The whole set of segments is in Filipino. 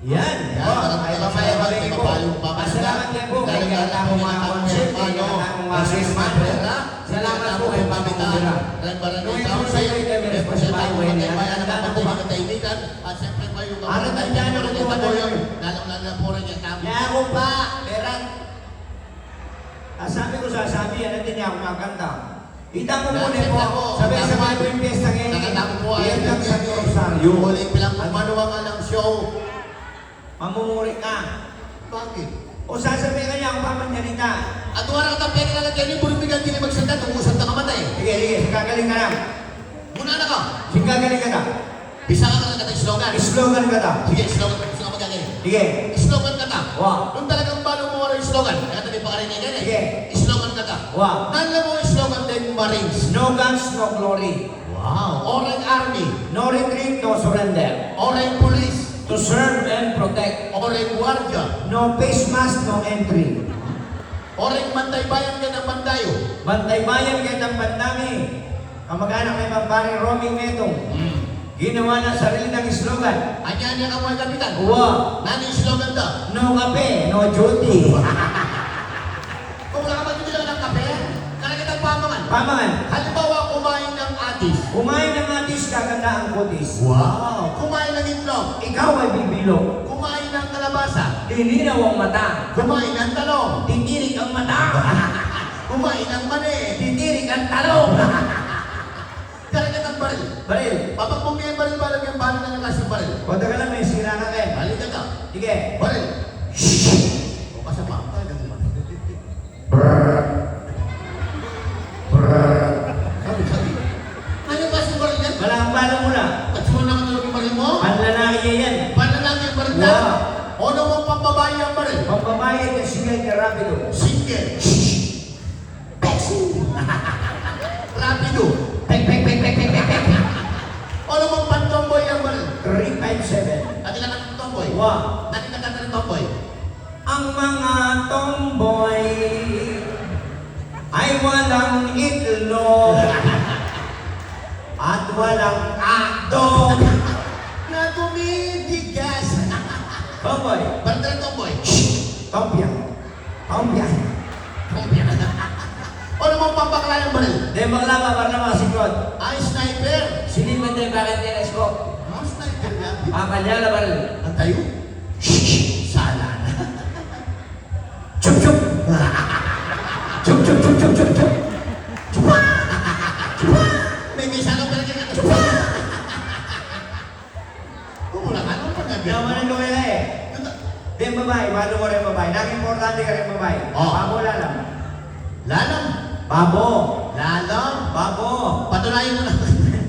Yan. Ay mamaya balik po. Salamat din po kay kata mo mga concept, kay kata mo mga sismatter. Salamat po kay Pamela. Nung ito sa iyo, kami responsible. Nagdaan po ba? At siyempre pa yung Ano tandaan ako po ba yun? lalong-lalo na po rin yung tamo. Kaya ako pa, Beran. Sabi ko sasabi, yan natin niya ako makanta. Ita mo muna po, sabi sa mga tuwing pesta ngayon, Nakita ko po ay yan lang sa Rosario. Huling bilang manuwa nga ng show. Mamumuri ka. Bakit? O sasabihin ka niya ako pamanyanita. At warang tapay ka lang dyan, puro bigang din magsalita, tungusap na kamatay. Sige, sige, gagaling ka na. Muna na ka. Sige, gagaling ka na. Bisa ka lang katang slogan. Slogan ka na. Sige, slogan ka. Gusto ka magagaling. Sige. Slogan ka ta. Wow. Nung talagang balo mo wala yung slogan. Kaya tabi pa ka rin yan eh. Sige. Slogan ka ta. Wow. Nala mo yung slogan din Marines. No guns, no glory. Wow. Orange Army. No retreat, no surrender. Orange Police. To serve and protect. Orange Guardia. No face mask, no entry. Orange Bantay Bayan ka ng Bandayo. Bantay bayan kaya ng bandami. Kamag-anak kay Pamparing Roming Metong. Ginawa na sarili ng slogan. Anya niya ka mga kapitan. Wow. Nani yung slogan ta? No kape, no duty. Kung wala ka magpipila ng kape, kalagitang pamangan. Pamangan. Halimbawa, kumain ng atis. Kumain ng atis, kaganda ang kutis. Wow! Kumain ng itlog. Ikaw ay bibilo. Kumain ng kalabasa. Dilinaw ang mata. Kumain ng talong. Titirik ang mata. Kumain ng mani. Titirik ang talong. Kalagitang baril. Baril. Kapag bumili baril, balag yung balo na ng klaseng baril. Kunta ka lang, may sira ka kayo. Balik ka ka. Sige. Baril. O kasama. Sabi. Ano yung klaseng baril yan? Wala ang bala mo na. At sumuna ka tulog yung baril mo? Panlalaki yan. Panlalaki yung baril na? Wow. O ano mong pambabae ang baril? Pagbabae at sige ka rapido. Single. Rapido. Pek, pek, pek, pek, pek, pek, pek. Ano mong pantomboy ang baril? 357. At ilan ang tomboy? Wow. Nakikita ng tomboy. Ang mga tomboy ay walang itlog at walang atog. Na tumibigas. Tomboy. Baril ng tomboy. Tompyang. Tompyang. Tomboy. Ano mong pampakla yung baril? Di maglama, siklod. Ay, sniper. Sinipan tayo bakit telescope. Ah, sniper yan. Papanyala ba rin? Ang tayo? Sala na. Chup, chup. Chup, chup, chup, chup, chup, chup. May misa lang pala ka. Wala ka naman pag-gabi. Naman ang kaya eh. Di ang babae, malo mo rin babae. Nag-importante ka rin babae. Oh. Babo lalam. Lalang. Babo. Lalang. Babo. Patunayan mo na.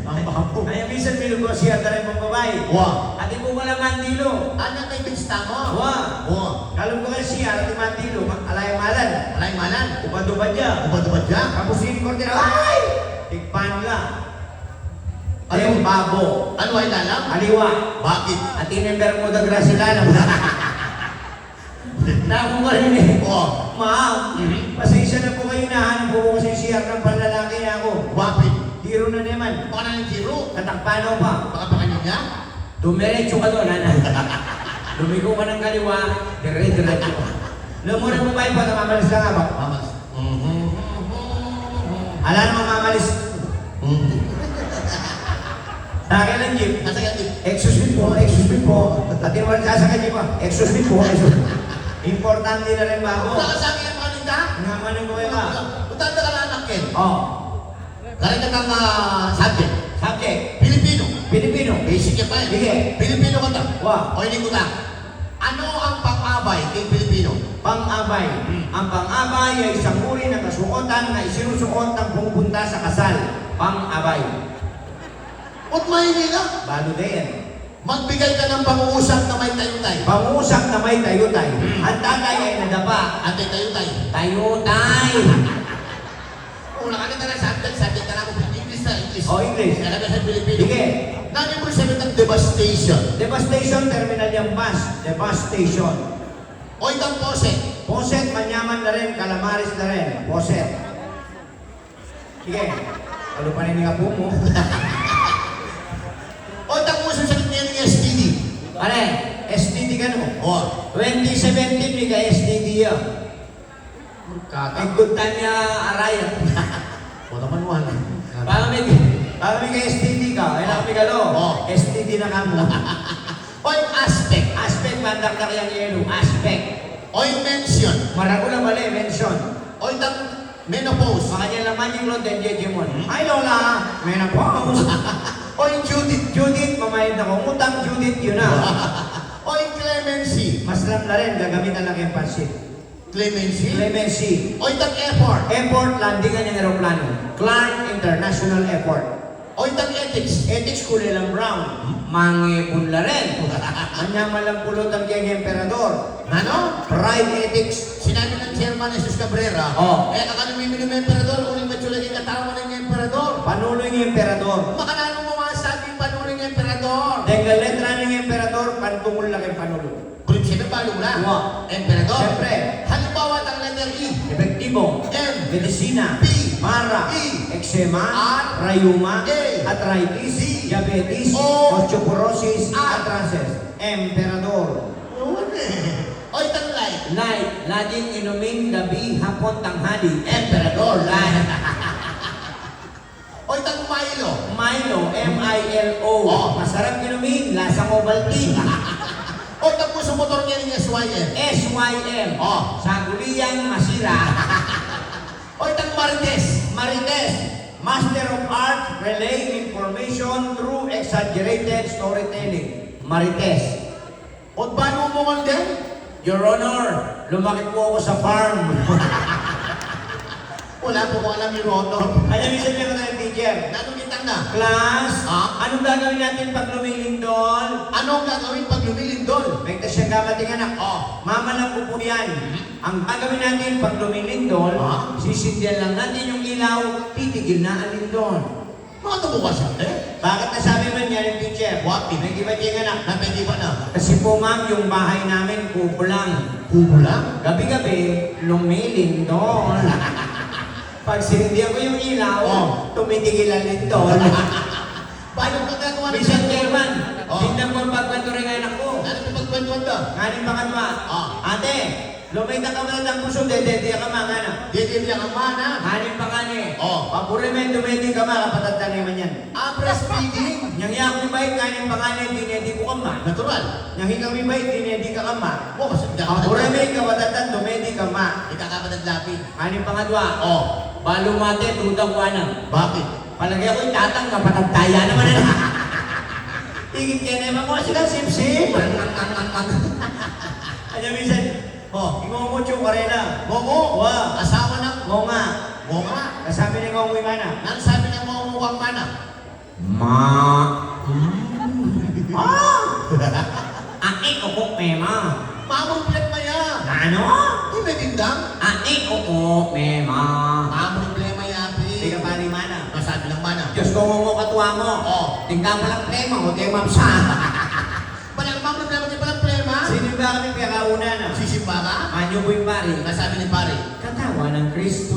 Ang babo. Ay, minsan minugosya ka rin mong babae. Wow. At di mo wala mandilo. Ano kay Pinsta mo? Wow. Wow. Kalong ko kasi siya, at di mandilo. Alay malan. Alay malan. Ubad-ubad niya. Ubad-ubad dyan. Tapos yung korte na, ay! Tigpan ka. Ano yung babo? Ano ay lalang? Aliwa. Bakit? At inember mo da grasila na. Naku ka rin eh. Oo. Ma'am, pasensya na po kayo na. Hanap po kasi siyar ng panlalaki na ako. Bakit? Hiro na naman. Baka na ng zero. Tatakpano pa. Baka pa kanyo niya? Dumiretso ka doon, ana. Lumigo ka ng kaliwa, dire-diretso ka. Lumura mo ba yung pagkamamalis ka nga ba? Mamas. Ala naman mamalis. Sa akin ang jeep. Nasa yan din. Excuse me po, excuse me po. At yung wala sa jeep pa. Excuse me po, excuse me. Importante na rin ba ako? Punta ka sa akin ang kaninda? Nga man yung buhay ka. Punta ka na anak Ken. Oh, Kaya ka ng subject. subject. Pilipino. Pilipino. Basic yan pa eh. Sige. Pilipino ka ta. Wow. O hindi ko ta. Ano ang pang-abay kay Pilipino? Pang-abay. Ang pang-abay ay isang uri ng kasuotan na isinusuot ng pumupunta sa kasal. Pang-abay. Ut mahingi ka. Balo din. Magbigay ka ng pang-uusap na may tayutay. Pangusap na may tayutay. Ang tatay ay nadapa. Ate tayutay. Tayutay. Una ka na subject ka na ako. English na English. O, English. Kaya ka sa Pilipino. Sige. Nani mo sabi ng devastation. Devastation, terminal yung bus. Devastation. O itang poset. Poset, manyaman na rin. Calamaris na rin. Poset. Sige. Ano pa rin nga po mo? O itang mo sa sakit niya ng STD. Pare, STD ka ka no. Oh. 2017, may ka-STD yan. Kata. Ang good time niya, Araya. O naman wala. Parang may ka-STD ka, ay nakapigalo. Oh. STD na ka mo. Oy, aspect. Aspect, mandak na kayang yelo. Aspect. Oy, mention. Marago na mali, mention. Oy, menopause. Makanya laman yung Lord and Jejemon. Ay, Lola, menopause. Oy, Judith. Judith, mamayad ako. Ngutang Judith, yun na. Oy, clemency. Mas lang na rin, gagamit na lang yung pansit. Clemency. Clemency. Oy, tag-effort. Airport, landingan ng aeroplano. Clark International Airport. Oy, tag-ethics. Ethics, kulay lang brown. Mangipon la rin. Manyaman lang pulot ang kiyang emperador. Ano? Pride ethics. Sinabi ng chairman Jesus Cabrera, Oh. akala may minimum emperador, uling matulagin katawan ng emperador. Panuloy ng emperador. Makanano mo mga sabi panuling emperador? Dahil letra ng emperador, pantungol lang yung panulo. Prinsipyo palong na. Wow. Emperador. Siyempre. Halimbawa ang letter E. Epektibo. M. Medicina. P. Mara. E. Eczema. R. Rayuma. A. Arthritis. C. Diabetes. O. Osteoporosis. R. Arthritis. Emperador. Yun eh. Oy, tanglay. Night. Laging inuming gabi, hapon, tanghali. Emperador. Light. Oy, tang Milo. Milo. M-I-L-O. Oh. Masarap inumin. Lasang Ovaltine. Oy, tang puso motor niya ng SYM. S-Y-M. Oh. Sa guliyang masira. Oy, tang Marites. Marites, Master of Art, relaying information through exaggerated storytelling. Marites. O paano mo man din? Your Honor, lumaki po ako sa farm. Wala po ko alam yung roto. Alam mo sabihin ko ng teacher, Anong kitang na? class, Ah? anong gagawin natin pag lumilindol? Anong gagawin pag lumilindol? May tasya kamating anak. Oh. Mama lang po po yan. Ang gagawin natin pag lumilindol, Ah? sisindihan lang natin yung ilaw, titigil na ang lindol. Mga tumukas yan eh. Bakit nasabi man yan yung teacher? What? May iba diyang anak. Napindi ba na? Kasi po ma'am, yung bahay namin kubo lang. Kubo lang? Gabi-gabi, lumilindol. Pag sinindihan ko yung ilaw, Oh. tumitigil ang lindol. Paano ka gagawa ng Minsan, Chairman, Oh. tingnan ko ang pagkwento rin ang anak ko. Ano yung pagkwentuan ka? Nganin pa kanwa, Oh. ate, lumay na ka man ang puso, dede ka mga anak. Dito niya ang mana. Nganin pa kani, Oh. papuri men, dumedi ka mga kapatid na naman yan. Breastfeeding. Yang yak ni bait, nganin pa kani, dinedi ko ka ma. Natural. Yang hikaw mi bait, dinedi ka ka ma. Oh, kasi Papuri men, kapatid, dumedi ka ma. Ikakapatid lapi. Nganin pa kanwa, Oh. balo mate, tutang wana. Bakit? Palagi ako'y tatang, kapatid taya naman na. Tigit ka naman ko, sila sip-sip. Aja minsan, Oh. ingongotyo ka rin na. Momo. Wa, Asawa ng ngo nga. Momo. Kasabi ni Ngong Wimana. Ano sabi niya mo mukhang mana? Ma. Ah! Ati uko mema. Mamong problema ya. Ano? Di ba tindang? Ati uko mema. Mamong problema yapi. Hindi ka pa ni Mana. Masabi ng mana. Diyos ko mo katuwa mo. Oh. Tingnan mo lang prema, huwag kayo mamsa. Palang mamong problema di palang problema. Sino ba kami pinakauna na? Sisimba ka? Anyo po yung pari. Nasabi ni pare. Katawa ng Kristo.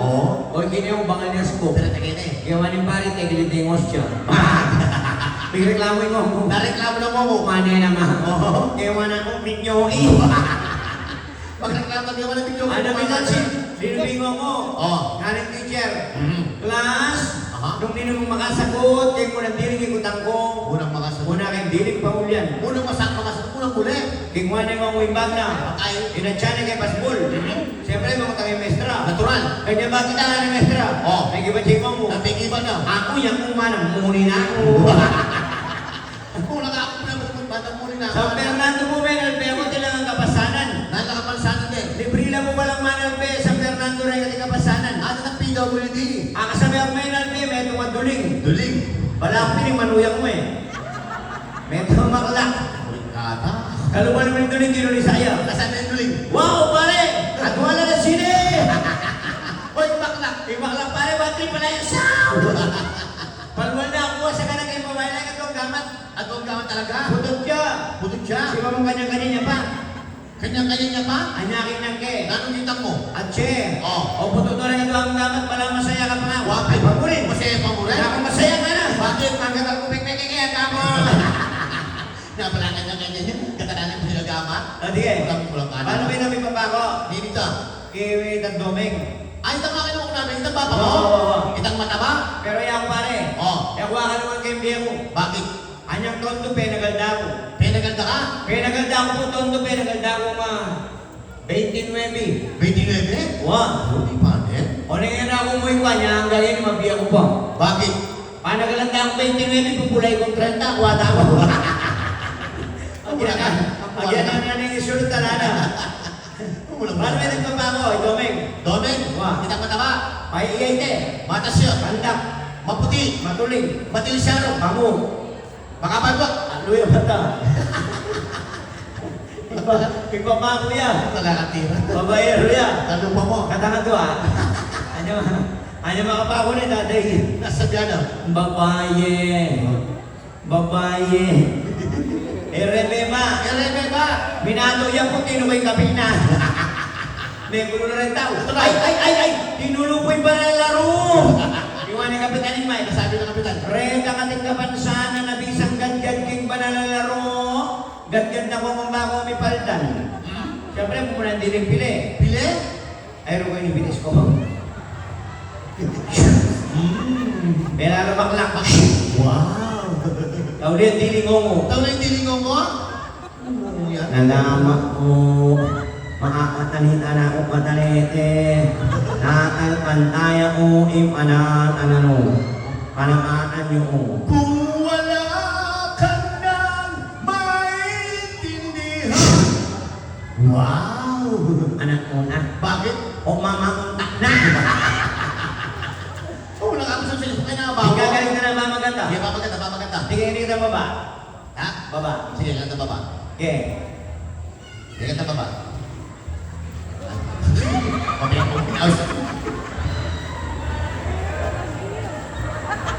Oo. O yung bangalyas ko. Pero tagay na eh. Gawa ng pari, tegilidingos siya. Bigreklamo yung mo. Nareklamo ng momo. Mane naman. Oo. Gawa na ko, minyoi. Pag reklamo ka ng video. Ano minsan si binubingo mo? Oh. Ngaring teacher. Mhm. Class, Aha. nung di mo makasagot, kaya mo nang dilig ikutang ko. Unang makasagot. Una kayong dilig pa ulyan. Unang makasagot. Unang muli. Kingwa na yung wimbag na. Ay. Inatsyana kay Pasbul. Siyempre, mga tayo mestra. Natural. Kanya ba kita nga ng mestra? Oh. May giba ching mo. Napigi ba na? Ako yung kumanang muni na ako. Kung ako na batang muli na. Sa Fernando mo, men, Alpeo, tilang ang kapasanan. Nalakapansanan din. Librila mo palang man, Alpeo, sa Fernando rin ang kapasanan. Ano ng PWD? Kasama ako men, Alpeo, may itong duling. Duling. Wala akong piling manuyang mo eh. May itong maklak. Kata. Kaluban naman yung duling, tinuloy saya. Kasama yung duling. Wow, pare! At wala na sine! Hoy, bakla. Maklak pare, battery pala yung sound! Palwal na ako sa kanang kayo pamay lang itong gamat. At huwag gawan talaga. Putog siya. Putog siya. Si mamang kanyang-kanya niya pa. Kanya-kanya niya pa. Anyakin ng ke. Anong kitang mo? At che. Oh. O puto to rin ito ang gamat, pala masaya ka pa nga. Wag. Ay, pamurin. Masaya pa mo rin. Kaya kung masaya ka na. Bakit? Ang gagal ko pekpeke kaya ka mo. Pinapalangan niya ganyan yun. Katananan mo sila gama. Sige. Pulang ka Paano ba namin papako? Dito. Kay Tagdoming. Ay, itang mga kinuha namin. Itang papa mo. Oo. Itang mataba. Pero yan pare. Oo. Yung kuha ka naman kay Mbiya mo. Bakit? Anyang tondo penagalda ko. Pinaganda ka? Penagalda ko po tondo penagalda ko ma. 29. 29? Wah. Hindi pa din. O nangyayari ako mo iwan niya, ang galing mabiya ko pa. Bakit? Panagalanda ako 29, pupulay kong 30, kuwata ko. Agyan na na ng isulot talana. Paano may nagpapako, Domeng? Domeng? Wah. Itang mataba. May iyayte. Matas yun. Pandak. Maputi. Matuling. Matilisyaro. Pamu. Makapagwak. Ano yung bata? Ipapako yan. Nagkakatira. Babayero yan. Talupa mo. Katangan to ah. Ano makapako na tatay? Nasa piano. Babaye. Babaye. Erebema. Erebe ba? Minato yan po, tinubay kapina. May gulo na rin tao. Ay! Tinulupoy ba na laro? Iwan ang kapitanin, Mike. Sabi ng kapitan. Reka kating kapansan na nabisang gadgad king ba na laro? Gadgad na ko kung bako may paldan. Siyempre, pumunang diling pili. Pili? Ayro ko yung binis ko. Pero lumaklak. Wow. Kau lihat diling mo. Taon na yung tilingong mo? Ano yan? Nalamak ko, makakatanin anak ko katalete, natal pantaya ko, ipanan anano, panangaan niyo ko. Kung wala ka nang maintindihan. Wow. Anak ko na, Bakit? o mamakuntak na. Oh, nakakasal sa isip kayo na bago. Gagaling ka na ba maganda? Sige, papaganda, papaganda. Sige, hindi kita baba. Ha? Baba. Sige, ganda baba. Okay. Sige, ganda baba. Pabilang ko, pinaus.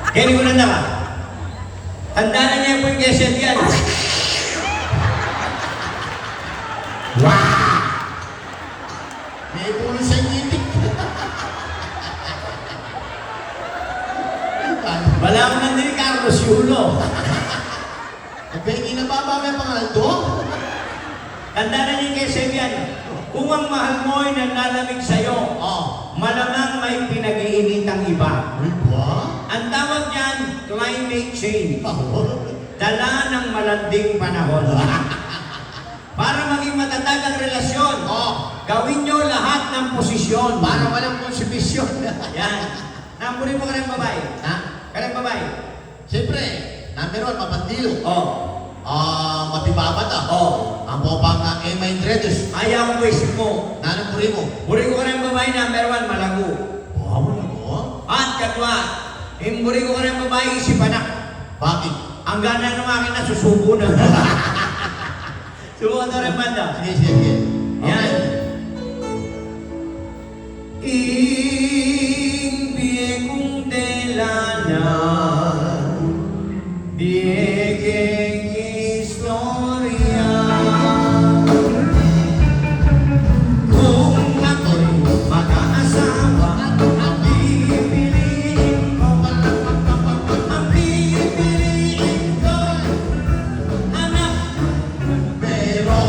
Okay, hindi ko na ka. Tanda na niya po yung keset yan. Wow! May pulo sa ngitik. Wala ko nang din Carlos Yulo. Pwede na ba may pangalan to? Tanda na niya yung keset yan. Kung ang mahal mo ay nanlalamig sa'yo, Oh. malamang may pinag-iinitang iba. Uy, ba? Ang tawag niyan, climate change. Ako? Dala ng malanding panahon. Para maging matatag ang relasyon, Oh. gawin niyo lahat ng posisyon. Para walang konsibisyon. Yan. Nampuri mo ka rin babae. Ha? Ka rin babae. Siyempre, number one, mapandilo. Oh. Matibabat ah. Oh. Ang popang M. Dredos. Ayaw mo isip mo. Nanong puri mo. Puri ko ka rin babae, number one, malago. Wow, ano mo? At katwa, imburi ko ka rin babae, isip anak. Bakit? Ang gana ng akin na susubo na. Subukan na rin banda. Sige, sige, sige. Yan. Impiye kong delana, bigeng istorya. Kung ako'y mag-aasawa, ang pipiliin ko, ang pipiliin ko, anak. Pero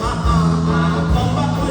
ako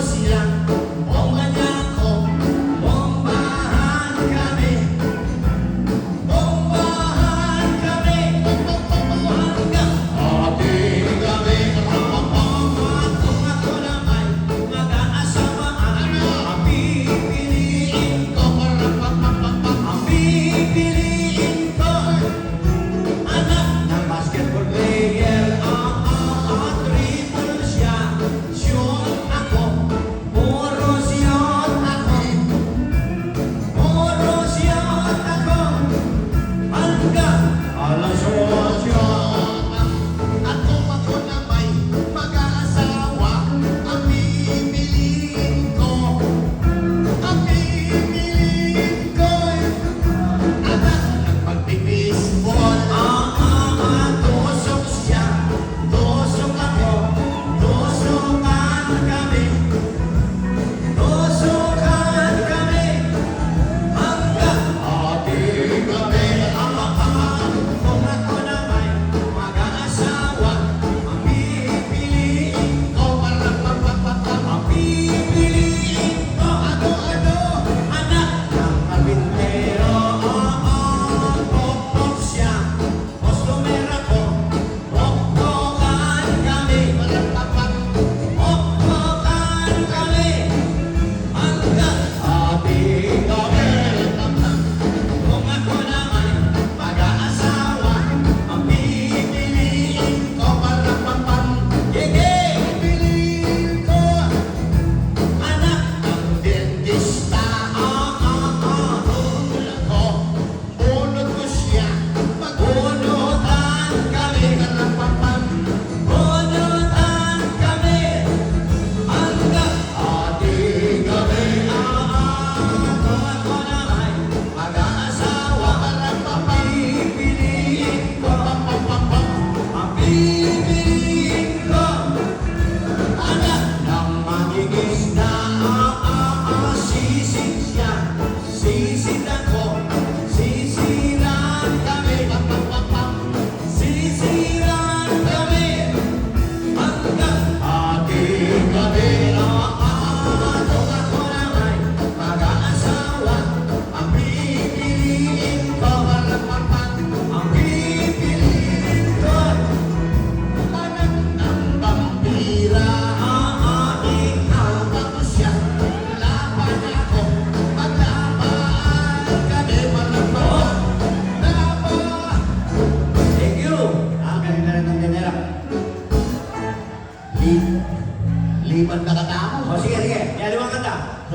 Liman na katamo. O sige, sige. Yaliwang kanta.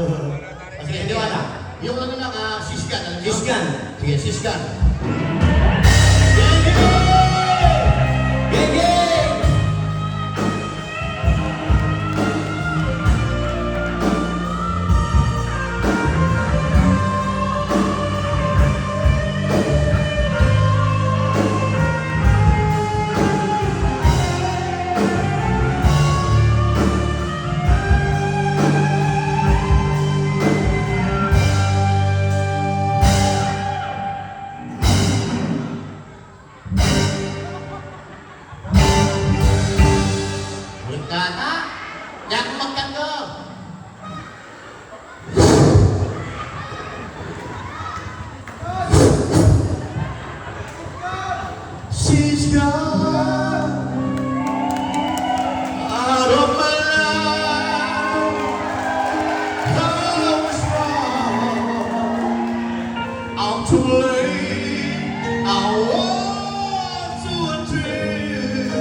Sige, Liwala. Yung ano lang, sisgan. Alam niyo? Sisgan. Sige, sisgan. Gege! Kata, yang makan ke? She's gone out of my life. I was wrong. I'm too late. I was too dream.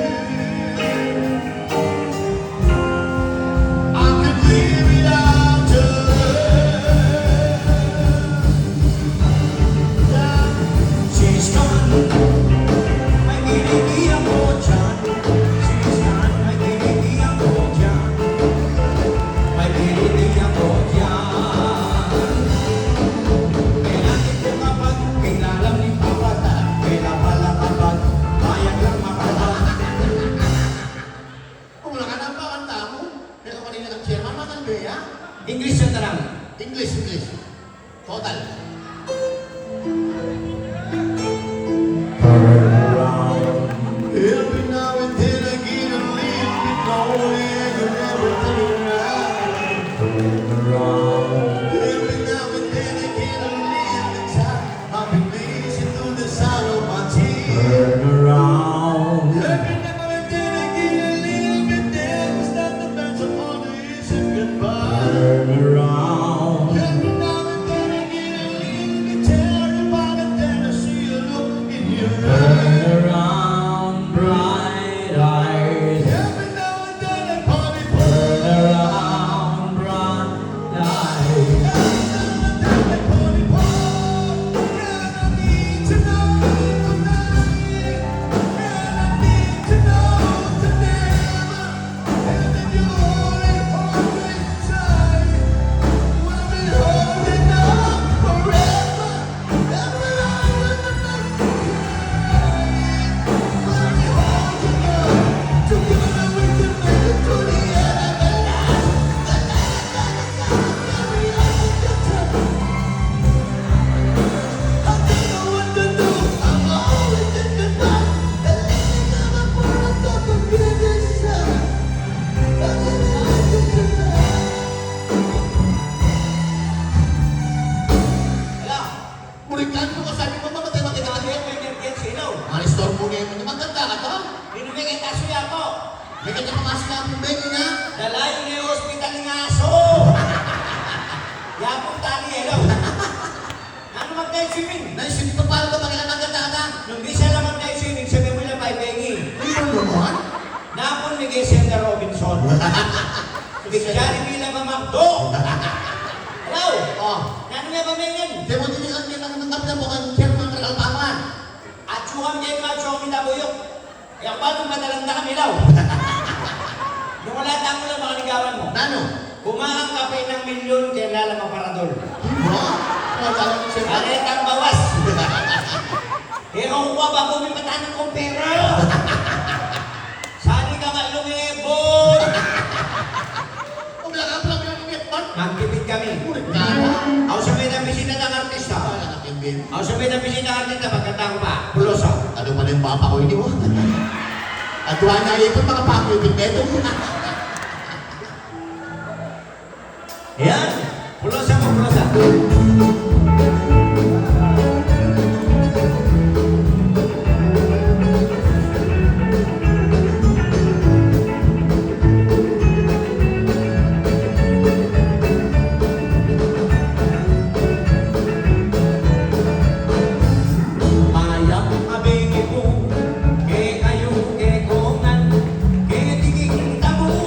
I could live without her. She's gone. May kinigi ako dyan. She's gone. May kinigi ako dyan. May kinigi ako dyan. Kailangan ko kapag kailangan ni Papa, kailangan pala kapag bayan lang makalang. Kung wala ka na ba kanta mo? Kaya kanina ng chairman, matanda ya? English yung tarang. English. Total. Every now and then I get a little bit lonely and you never turn around. Every now and then I get a little bit tired. I've been listening to the sound of my tears. Every now and then I get a little bit nervous that the best of all is goodbye. Every now and then I get a little bit terrified and then I see a look in your eyes. Around bright eyes. Every now and then I party Around bright eyes. Murikan mo kasabi mo mamatay magkakagay. Alistor mo niya mo. Maganda ka to. May kanya pamasok na ang bengin niya. Dalayo na yung hospital ng aso! Yapong tali, hello! Ano mag-night swimming? Naisip ko paano ba magkakang maganda ka? Nung di siya lang mag-night swimming, sabi mo lang may bengi. Ayun naman. Napon ni Senda Robinson. Bigyari bilang mamakdo! Hello! Oh. Ano nga ba mengen? Demo din ang nilang ng kapila mo kang chairman ng Alpaman. At suham niya yung macho ang minabuyok. Kaya paano madalang na kami daw? Nung wala tamo lang mga ligawan mo. Nano? Kumaang kape ng milyon kaya lalang maparadol. Diba? Matalo ng chairman. Aletang bawas! Eh kung kuha ba bumipatanan kong pera? Sali ka nga lumibot! Kung wala ka pala yung chairman. Magtipid kami. Murikan. Ako sa may bisita ng artista. Wala ka kimbin. Ako sa may bisita ng artista, pagkanta ko pa, pulosa. Ano pa na yung papa ko, hindi mo? At tuwa na ipon mga pakibig neto. Yan! Pulosa mo, pulosa. Mayang abingi po, ke kayo, ke kongan, ke tiging tamo.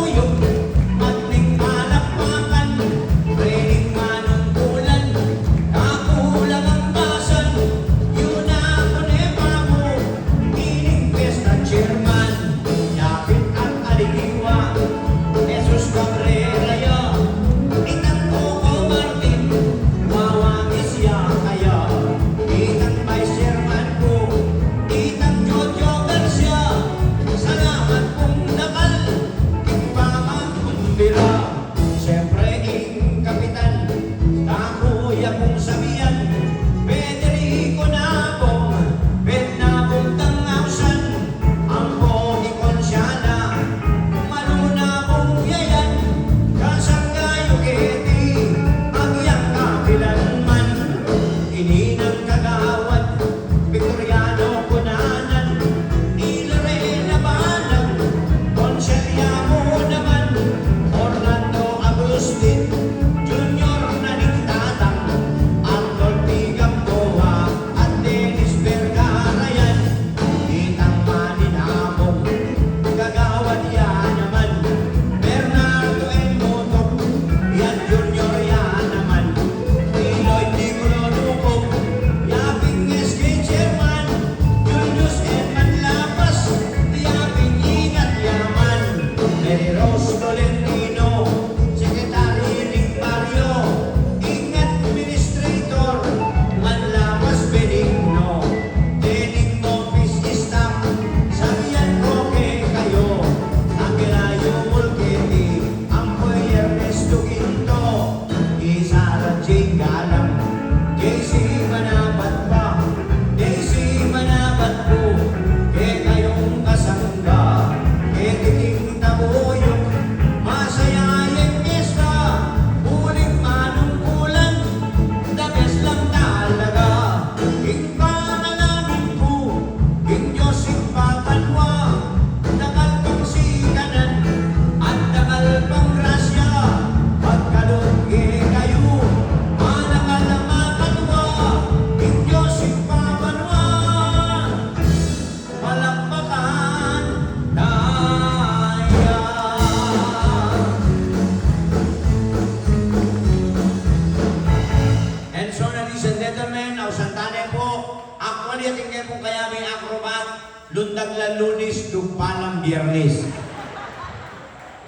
Batanes.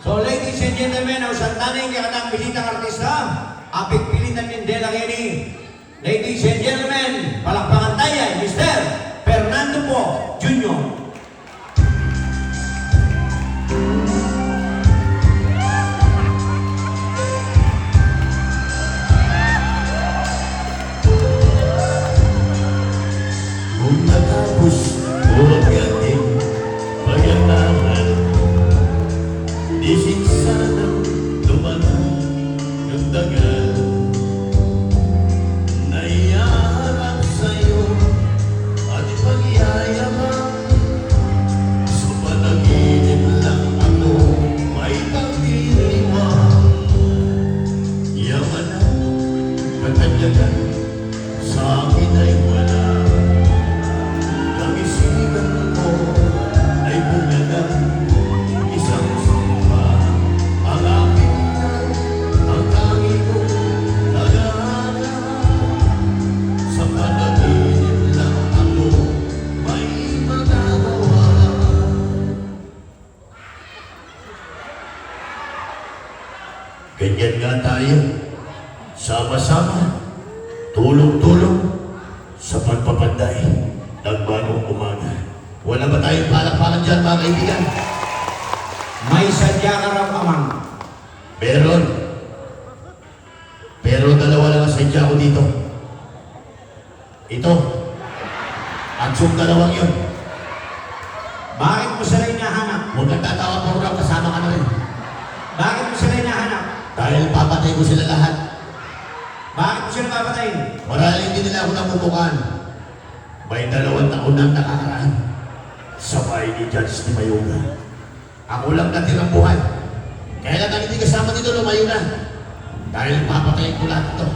So, ladies and gentlemen, ang santaning kakatang bisitang artista, apik pilitan ng Dela Geni. Ladies and gentlemen, palakpakan tayo, Mr. Fernando Po Jr. Kung natapos o agating pagyanangan, isip sanang dumanan ng dagal. Naiyaharap sa'yo at ipagyayabang, sa panaginip lang ako may pagdiriwang. Yamanan, katanyagan, sa akin ay wala. Isipan ko ay bumagal, isang sumpa ang aking ang tangi kong nag-aalala. Sa panaginip lang ako may magagawa. Ganyan nga tayo, sama-sama, tulong-tulong sa pagpapanday ng bagong umaga. Wala ba tayong palakpakan dyan, mga kaibigan? May sadya ka raw, Amang. Meron. Pero dalawa lang ang sadya ko dito. Ito. At yung dalawang yun. Bakit mo sila hinahanap? Huwag kang tatawa po raw, kasama ka na rin. Bakit mo sila hinahanap? Dahil papatay ko sila lahat. Bakit mo sila papatayin? Marahil hindi nila ako namumukaan. May 2 taon nang nakakaraan sa bahay ni Judge ni Mayuga. Ako lang natirang buhay. Kaya lang hindi kasama dito, lumayo na. Dahil papatayin ko lahat ito.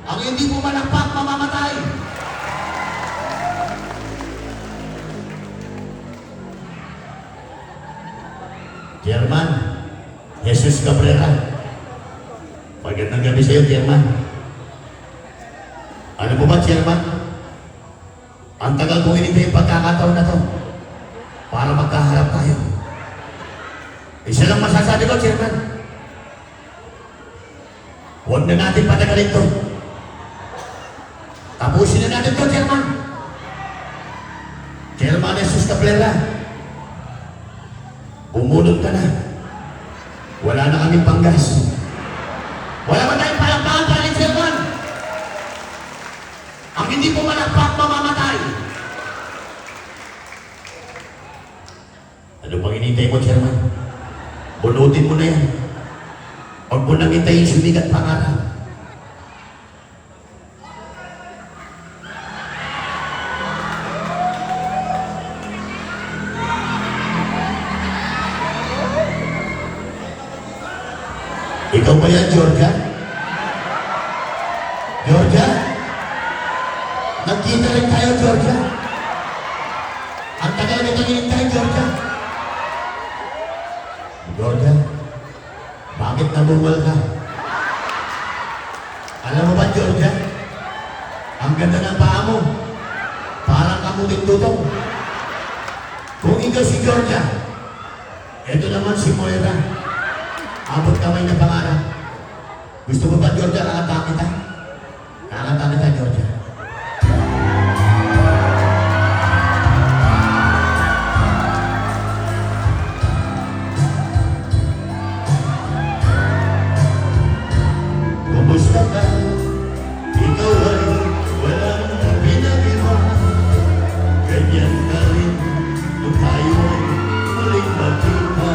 Ang hindi mo malakpak, mamamatay. Chairman, Jesus Cabrera. Magandang gabi sa iyo, Chairman. Ano mo ba, Chairman? Ang tagal kong hinintay yung pagkakataon na to para magkaharap tayo. Isa lang masasabi ko, Chairman. Huwag na natin patagalin to. Tapusin na natin to, Chairman. Chairman Jesus Cabrera. Bumunod ka na. Wala na kaming panggas. Wala ba tayong palakpakan para ni Chairman? Ang hindi po malakpak, mamamatay. Ano pang hinintay mo, Chairman? Bunutin mo na yan. Huwag mo nang hintayin sumigat pangarap. Ikaw ba yan, Georgia? Georgia? Nagkita rin tayo, Georgia. Ang tagal nito hinintay, Georgia. Georgia, bakit nabuwal ka? Alam mo ba, Georgia? Ang ganda ng paa mo. Parang kamuting tutong. Kung ikaw si Georgia, ito naman si Moira. Abot kamay na pangarap. Gusto mo ba, Georgia, kakanta kita? Kakanta kita, Georgia. Kumusta ka? Ikaw ay walang pinag-iba. Ganyan ka rin kung tayo ay muling magkita.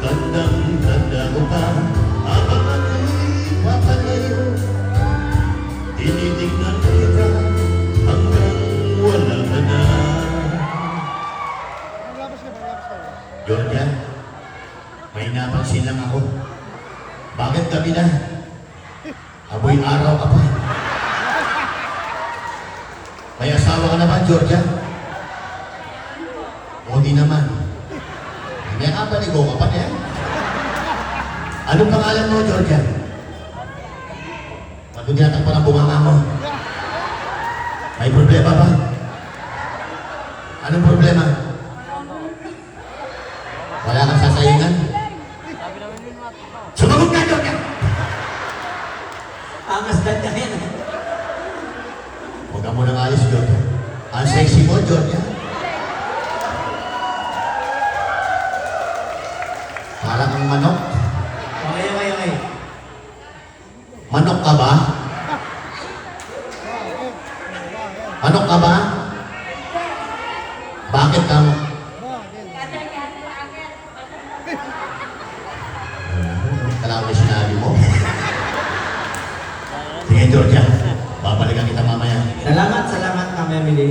Tandang-tanda ko pa, habang ako'y papalayo, tinitignan kita hanggang wala ka na. Georgia, may napansin lang ako. Bakit gabi na? Aboy araw ka pa. May asawa ka na ba, Georgia? O di naman. Nagpapaligo ka pa niya? Anong pangalan mo, Georgia? Matugyatak pa ng bunganga mo. May problema ba? Anong problema? Wala kang sasayangan? Sumagot ka, Georgia! Angas na yan. Huwag ka munang alis, Georgia. Ang sexy mo, Georgia. Parang ang manok. Okay. Manok ka ba? Manok ka ba? Bakit ka mo? Kailangan may sinabi mo. Sige, Georgia. Babalikan kita mamaya. Salamat, Kami Emily.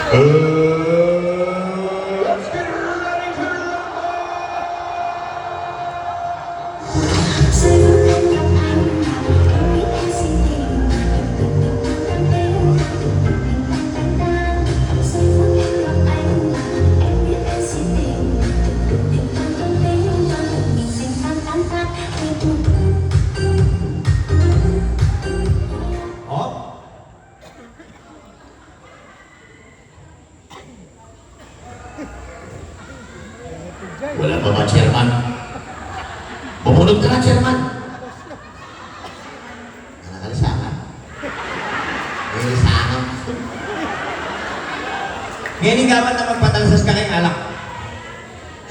Oh, Wala pa ba, Chairman? Bumunod ka na, Chairman. Nakakalisangan. Nakakalisangan. ngayon gaman na magpatansas ka kay alak.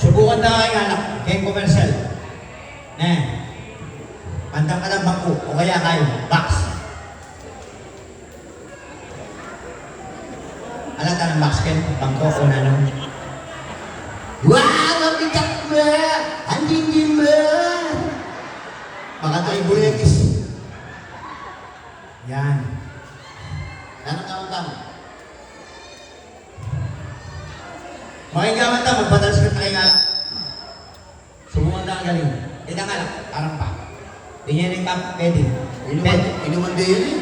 Subukan na kay alak, kay commercial. Pandang ka ng bangko, o kaya kayo, box. Alata ng box, Ken, bangko o nano. Wow, ang bigat mo! Ang dingin mo! Mga tayo-bulegis. Yan. Anong tawag-tawag? Makigaman na, magpatansas ka kay alak. Subukan na ang galing. Hindi na alak, parang pa. Tingnan yung cup, pwede. Inuman din yun eh.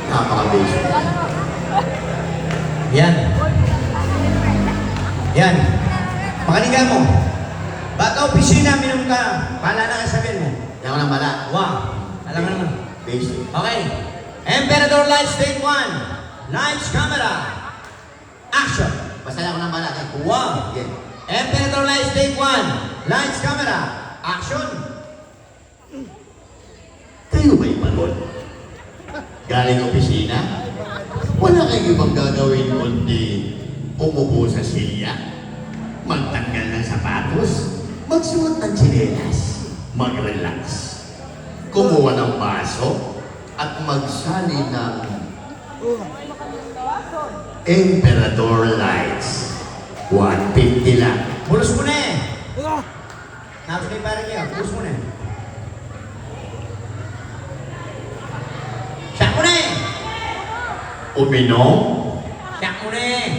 Napaka-basic. Yan. Yan. Pakanigan mo. Baka opisina, minum ka. Pala na kasabihin mo. Hindi ako nang bala. Wow. Alam mo naman. Basic. Okay. Emperador Lights, take 1. Lights, camera. Action. Basta ako nang bala. Wow. Sige. Emperador Lights, take 1. Lights, camera. Action. Kayo ba'y pagod? Galing opisina? Wala kayo ibang gagawin kundi umupo sa silya, magtanggal ng sapatos, magsuot ng tsinelas, mag-relax, kumuha ng baso, at magsali ng Emperador Lights. 150 lang. Bulos mo na eh. Tapos kay parang kaya, bulos mo na eh. Siyak mo na eh. Uminom? Siyak mo na eh.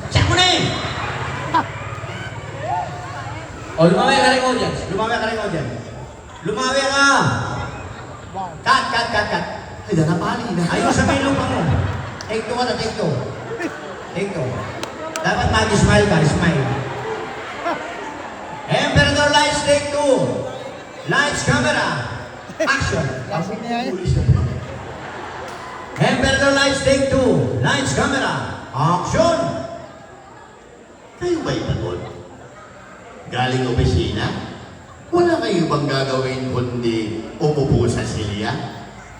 Siyak mo na eh. O, lumawi ka rin audience. Lumawi ka rin audience. Lumawi ka. Cut. Ay, nanapali na. Ayun sa may lupa mo. Take 2 ka na, take 2. Take 2. Dapat mag-smile ka, smile. Emperador Lights, take 2. Lights, camera. Action. Emperador Lights, take 2. Lights, camera. Action. Kayo ba'y pagod? Galing opisina? Wala kayo bang gagawin kundi umupo sa silya,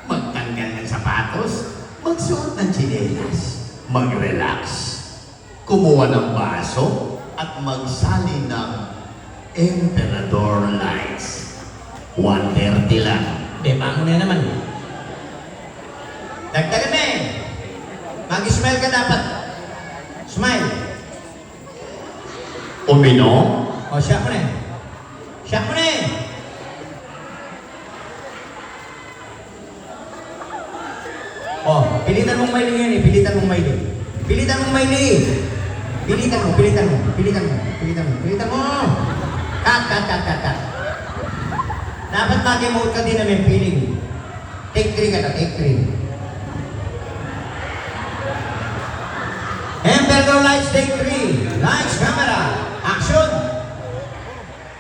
magtanggal ng sapatos, magsuot ng tsinelas, mag-relax, kumuha ng baso, at magsali ng Emperador Lights. 130 lang. Beba mo na naman. Dagdagan na eh. Mag-smile ka dapat. Smile. Uminom? O, siya mo na eh. Siya mo na eh. O, pili Pilitan mong maili yan eh. Pilitan mong maili. Pilitan mong maili. Pilitan mo. Pilitan mo. Cut. Dapat mag-emote ka din na may feeling. Take 3 ka na, take 3. Emperor Lights, take 3. Lights, camera, action!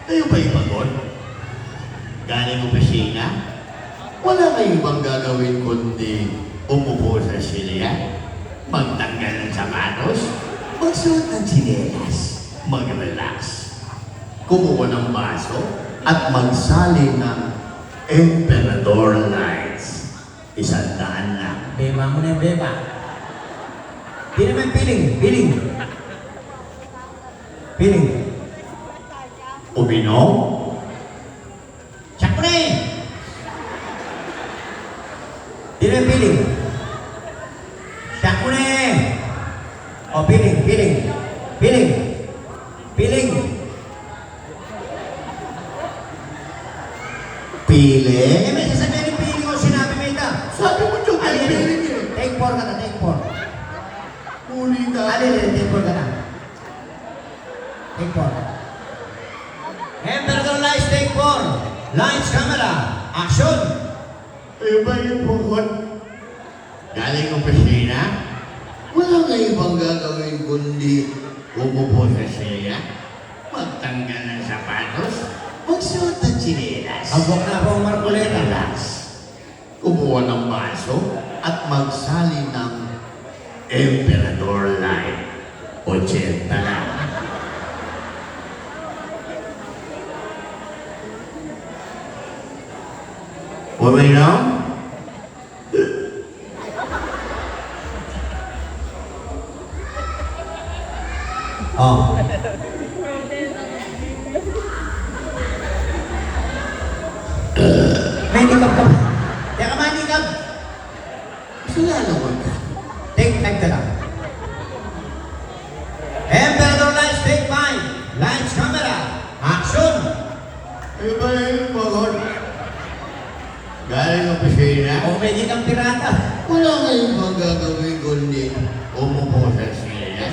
Kayo ba ipagod? Galing opisina? Wala kayong bang gagawin kundi umupo sa silya? Magtanggal ng sapatos? Magsuot ng tsinelas? Mag-relax? Kumuha ng baso? At magsali ng Emperador Lights. 100 lang. Beba mo na yung beba. Di naman piling. Uminom? Check mo na eh! Di naman piling. Check mo na eh! O, piling. Pili? Eh, may sasabihin yung piling ko, sinabi mo ito. Sabi mo dyan kayo Alin, piling eh. take 4 ka na, take 4. Muli ka. Alin, take 4 ka na. Take 4. Emperor Lights, take 4. Lights, camera, action! Kayo ba yung bukod? Galing opisina? Wala kayo bang gagawin kundi umupo sa siya? Magtanggal ng sapatos? Magsuot ng tsinelas? Abok na po ang Marcoleta. Relax. Kumuha ng baso at magsali ng Emperador Light. 80 lang. Okay na? Oh. May nikab ka ba? Teka ka manikab. Sila naman ka. Take 5 ka lang. Emperador Lights, take 5. Lights, camera, action! Kayo ba yung bukod? Galing opisina? O may nikab pirata. Wala kayong bang gagawin kundi umupo sa siya?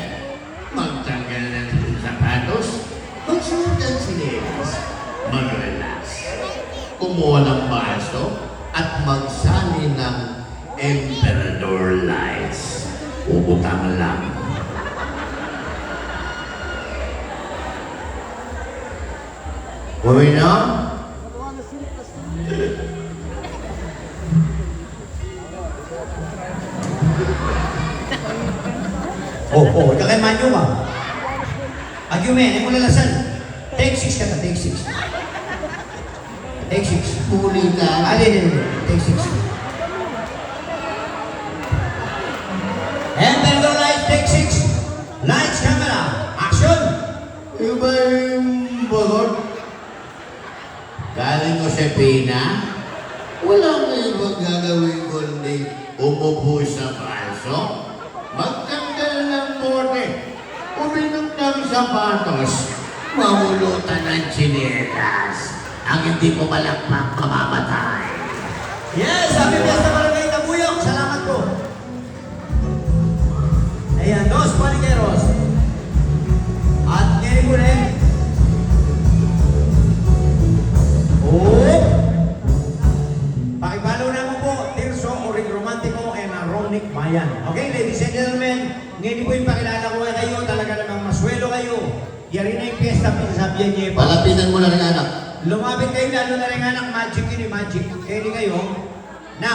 Magtanggal ng sapatos? Magsuot ng sinelas? Mag-relax? Kumuha ng baso at magsali ng Emperador Lights. Ubutang lang. Okay na? Oh, ito kay Manyo ka. Argument, mo lalasan. Take 6 ka na, take 6. Take 6. Huli ka. Alin. Take 6. Emperador Lights, take 6. Lights, camera, action! Yung ba yung bukod? Galing ko sa Pina? Wala kayong bang gagawin kundi umupo sa baso? Magtanggal ng bote, uminom ng sapatos, mahulutan ng tsinelas. Ang hindi ko malakpak kamamatay. Yes, happy fiesta Barangay Tabuyong. Salamat po. Ayan, dos palikeros. At ngayon ko rin. Oh! Pakipalo na mo po, Tirso, Oring Romantico, and Ronic Bayan. Okay, ladies and gentlemen, ngayon po yung pakilala ko kayo, talaga namang maswelo kayo. Yan rin na yung fiesta, pinsasabihan niyo po. Palapitan mo na rin anak. Lumapit kayo, lalo na rin nga ng magic yun, magic. Kaya kayo, na,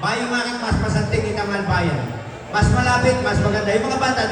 bayong akit mas masanting ikamal bayan. Mas malapit, mas maganda. Yung mga bata,